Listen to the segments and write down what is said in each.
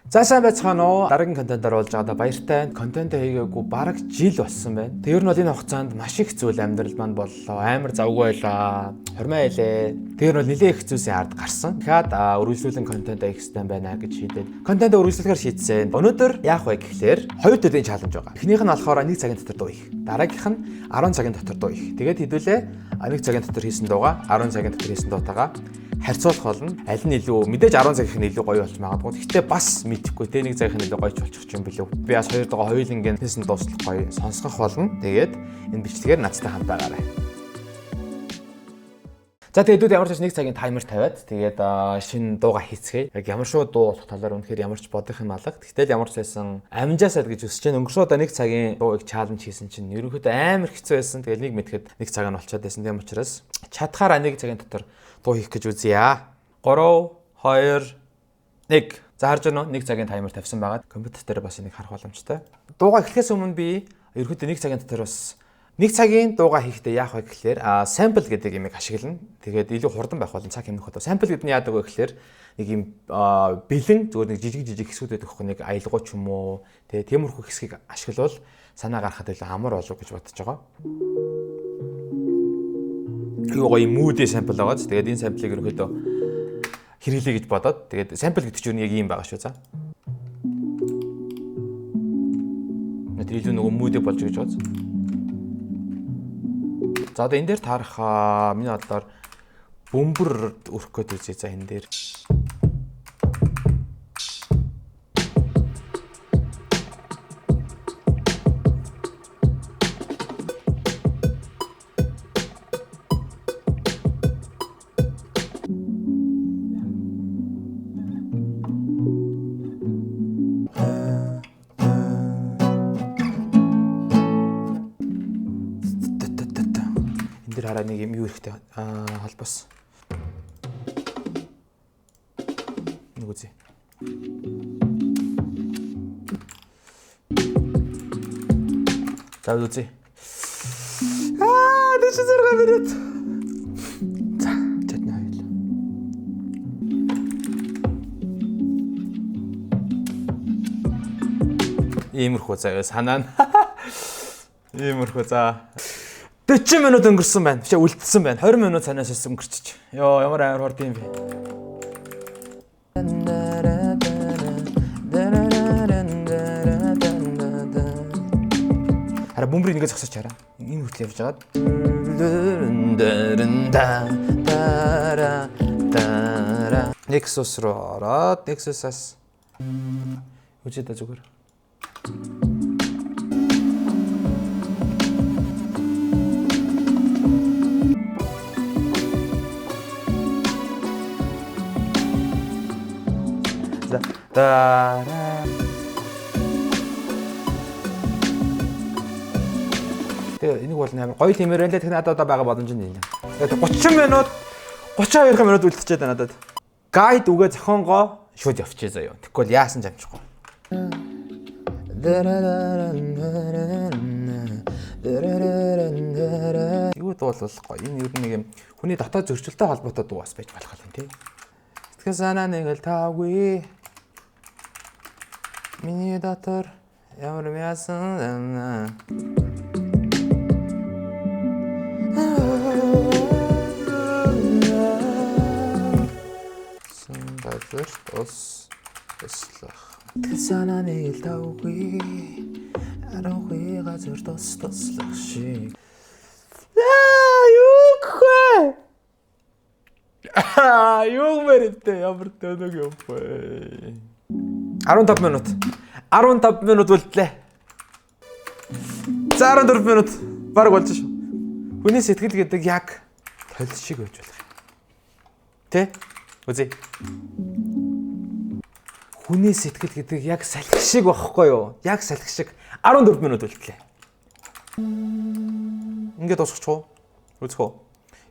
За сайн байцгаана уу? Дараагийн контентоор болж байгаадаа баяртай. Контент хийгээгүй бараг жил болсон байна. Тэр нь бол энэ хугацаанд маш их зүйл амьдрал манд боллоо. Амар завгүй байлаа. Хормой хэлээ. Тэр нь бол нэлээд их зүйлсийн ард гарсан. Дахиад үргэлжлүүлэн контент хийх хэрэгтэй байна гэж шийдээд контент үргэлжлүүлэхээр шийдсэн. Өнөөдөр яах вэ гэхлээр хоёр төдийн чаленж байгаа. Эхнийх нь болохоор 1 цагийн дотор дуу хийх. Дараагийнх нь 10 цагийн дотор дуу хийх. Тэгээд хэдүүлээ 1 цагийн дотор хийсэн дуугаа 10 цагийн дотор хийсэн дуутайгаа харьцуулах болно. Аль нь илүү мэдээж 10 цагийнх нь илүү гоё болж магадгүй. Гэхдээ бас мэдэхгүй те 1 цагийнх нь илүү гоё болчих юм билүү. Би бас хоёр дугаа хоёулангийн хийсэн дуустал гоё сонсгох болно. Тэгээд энэ бичлэгээр надтай хамт байгаарай. За тэгээд ямар ч 1 цагийн таймер тавиад тэгээд шинэ дууга хийцгээе. Яг ямар шүү дуу болох талаар үнэхээр ямар ч бодох юм алга. Гэтэл ямар ч байсан амжаасаад гэж өсөж чинь өнгөрсөн удаа 1 цагийн дууг чаленж хийсэн чинь ерөнхийдөө амар хэцүү байсан. Тэгээд нэг мэдэхэд 1 цаг нь болчиход байсан. Тийм учраас чадхаараа 1 цагийн дотор дуу хийх гэж үзье. 3 2 1 За харж байна уу? 1 цагийн таймер тавьсан байгаад компьютер дээр бас энийг харах боломжтой. Дууга эхлэхээс өмнө би ерөнхийдөө 1 цагийн дотор бас 1 цагийн дууга хийхдээ яах вэ гэхлээр sample гэдэг юмыг ашиглана. Тэгээд илүү хурдан байх болон цаг хэмнэх одоо sample гэдэг нь яадаг вэ гэхлээр нэг юм бэлэн зүгээр нэг жижиг хэсгүүд байдаг хөө нэг аялгуу ч юм уу тиймэрхүү хэсгийг ашиглавал санаа гаргахад илүү амар болов гэж бодож байгаа. Юу гоё mood sample байгааз. Тэгээд энэ sample-ыг ерөнхийдөө хэрэглэе гэж бодоод тэгээд sample гэдэг чинь яг ийм байгаа шүү за. Мэд илүү нөгөө mood болж гэж байна. За одоо энэ дээр таарах миний бодлоор бөмбөр өрөх гээд үзье. За энэ дээр. Хараа нэг юм юу ихтэй холбоос. Нэг үзье. За үзье. Дэш зэрэг минут. За чадна хоёул. Иймэрхүү заяа санаа нь. Иймэрхүү за. 40 минут өнгөрсөн байна. Бишээ үлдсэн байна. 20 минут санаас өнгөрчих. Йоо ямар амар хорд юм бэ. Хара бөмбөрийг нэгэ зогсооч хараа. Энэ хөтөл явж байгаад. Nexus руу ороод Nexus-аас үжидэ зүгээр. Тэгээ энийг бол амар гоё тиймэр байлаа. Тэгэхээр надад одоо байгаа боломж нь юм. Тэгээд 30 минут 32 минут үлдчихэд байна надад. Гайд үгээ зохингоо шууд явчихъя заяа. Тэгэхгүй бол яасан ч амжихгүй. Юу дуу бол гоё. Энэ юу нэг юм хүний дотоод зөрчилтэй холбоотой дуу бас байж болох юм тий. Тэгэхээр санаа нэг л таагүй. Миний дотор ямар мясан Сандазэр туслах санаа нэг л таагүй. Арахгүй газар туслах шиг. Юу мэрэгтэй ямар төнөг юм бэ? 15 минут. 15 минут үлдлээ. За 14 минут бараг болж шүү. Хүний сэтгэл гэдэг яг толь шиг байж болох юм. Тэ? Үзье. Хүний сэтгэл гэдэг яг салхи шиг байхгүй юу? Яг салхи шиг 14 минут үлдлээ. Ингээд дуусчих уу? Үзэх үү?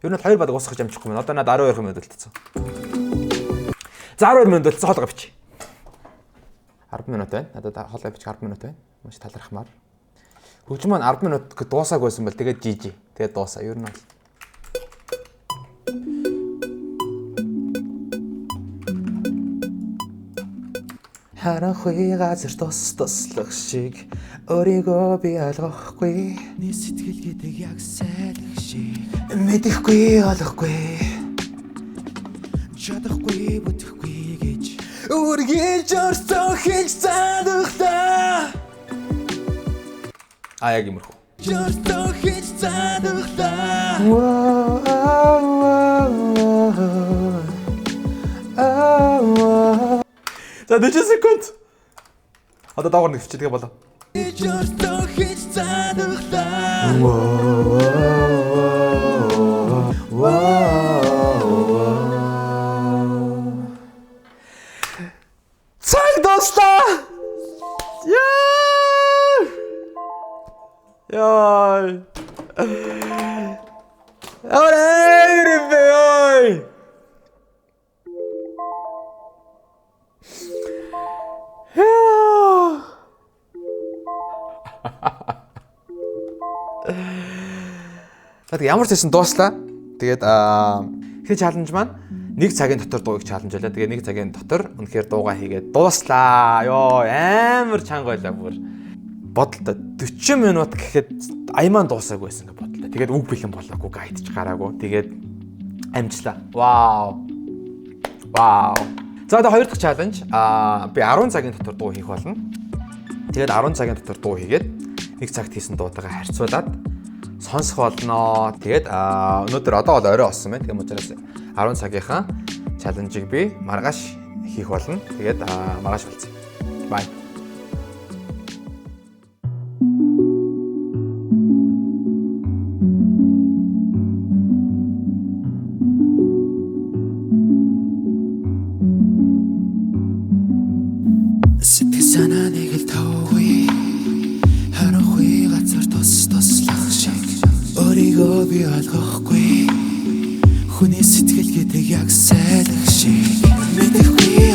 Ер нь 2 бадаг усгах амжихгүй байна. Одоо надад 12 минут үлдсэн. За 12 минут үлдсэн хоолой бичиж. 10 минут байна. Надад хоолой бичих 10 минут байна. Маш талархмаар. Хөгжим маань 10 минут дуусаагүй байсан бол тэгээд жижи. Тэгээд дуусаа. Ер нь бол Харанхуй газар туслах шиг өөрийгөө би ойлгохгүй. Миний сэтгэл гэдэг яг сайдах шиг Мэдэхгүй олохгүй. чадахгүй бүтэхгүй гэж Үргэлж орсон хийж цаадахтаа. Яг иймэрхүү. Жорсоо хийж цаадахтаа. За 40 секунд. Одоо дагавар нэг хвчээдгээ болоо. Жорсоо хийж цаадахтаа. Цаг дуслаа. Яй. Ой. Тэгээд ямар ч байсан дууслаа. Тэгээд хэ чаленж маань 1 цагийн дотор дууг чаленж байлаа. Тэгээд 1 цагийн дотор үнэхээр дуугаа хийгээд дууслаа. Йоо амар чанга байлаа бүр. Бодлоо 40 минут гэхэд аймаан дуусаагүй байсан гэж бодлоо. Тэгээд үг бэлэн болоогүй гайдж гараагүй. Тэгээд амжлаа. Вау. За одоо хоёр дахь чаленж би 10 цагийн дотор дуу хийх болно. Тэгээд 10 цагийн дотор дуу хийгээд 1 цагт хийсэн дуудаагаа харьцуулаад сонсох болно. Тэгээд өнөөдөр одоо орой болсон байна. Тийм учраас 10 цагийнхаа чаленжийг би маргааш хийх болно. Тэгээд маргааш болцъё. Бай. Сэтгэл санаа нэг л тавгүй харанхуй газар туслах шиг өөрийгөө би олгохгүй хүний сэтгэл гэдэг яг сайдах шиг мэдэхгүй